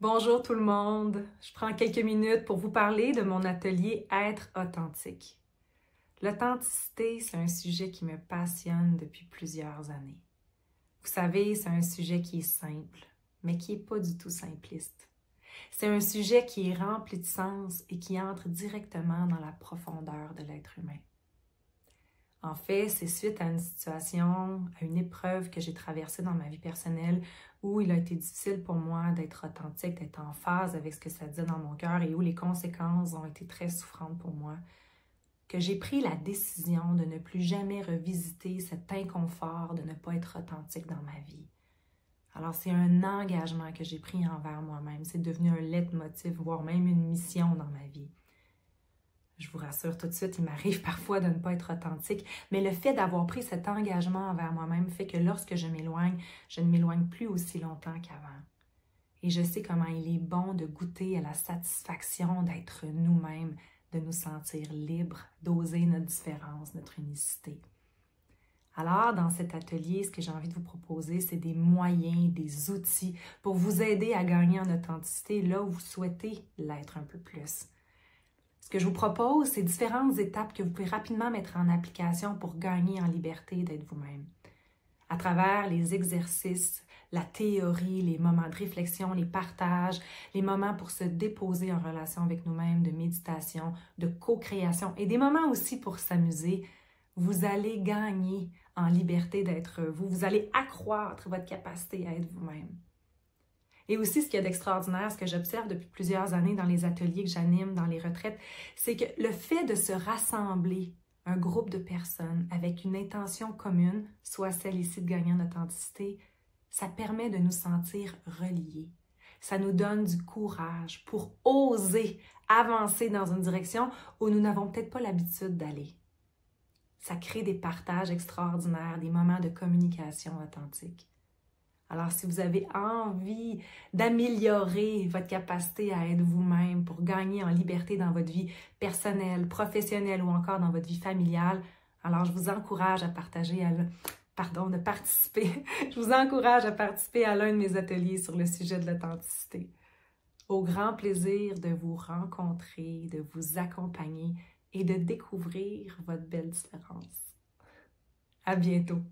Bonjour tout le monde, je prends quelques minutes pour vous parler de mon atelier Être authentique. L'authenticité, c'est un sujet qui me passionne depuis plusieurs années. Vous savez, c'est un sujet qui est simple, mais qui n'est pas du tout simpliste. C'est un sujet qui est rempli de sens et qui entre directement dans la profondeur de l'être humain. En fait, c'est suite à une situation, à une épreuve que j'ai traversée dans ma vie personnelle où il a été difficile pour moi d'être authentique, d'être en phase avec ce que ça disait dans mon cœur et où les conséquences ont été très souffrantes pour moi, que j'ai pris la décision de ne plus jamais revisiter cet inconfort de ne pas être authentique dans ma vie. Alors, c'est un engagement que j'ai pris envers moi-même. C'est devenu un leitmotiv, voire même une mission dans ma vie. Je vous rassure tout de suite, il m'arrive parfois de ne pas être authentique, mais le fait d'avoir pris cet engagement envers moi-même fait que lorsque je m'éloigne, je ne m'éloigne plus aussi longtemps qu'avant. Et je sais comment il est bon de goûter à la satisfaction d'être nous-mêmes, de nous sentir libres, d'oser notre différence, notre unicité. Alors, dans cet atelier, ce que j'ai envie de vous proposer, c'est des moyens, des outils pour vous aider à gagner en authenticité là où vous souhaitez l'être un peu plus. Ce que je vous propose, c'est différentes étapes que vous pouvez rapidement mettre en application pour gagner en liberté d'être vous-même. À travers les exercices, la théorie, les moments de réflexion, les partages, les moments pour se déposer en relation avec nous-mêmes, de méditation, de co-création et des moments aussi pour s'amuser, vous allez gagner en liberté d'être vous. Vous allez accroître votre capacité à être vous-même. Et aussi, ce qu'il y a d'extraordinaire, ce que j'observe depuis plusieurs années dans les ateliers que j'anime, dans les retraites, c'est que le fait de se rassembler, un groupe de personnes avec une intention commune, soit celle ici de gagner en authenticité, ça permet de nous sentir reliés. Ça nous donne du courage pour oser avancer dans une direction où nous n'avons peut-être pas l'habitude d'aller. Ça crée des partages extraordinaires, des moments de communication authentique. Alors, si vous avez envie d'améliorer votre capacité à être vous-même pour gagner en liberté dans votre vie personnelle, professionnelle ou encore dans votre vie familiale, alors je vous encourage à participer. Je vous encourage à participer à l'un de mes ateliers sur le sujet de l'authenticité. Au grand plaisir de vous rencontrer, de vous accompagner et de découvrir votre belle différence. À bientôt!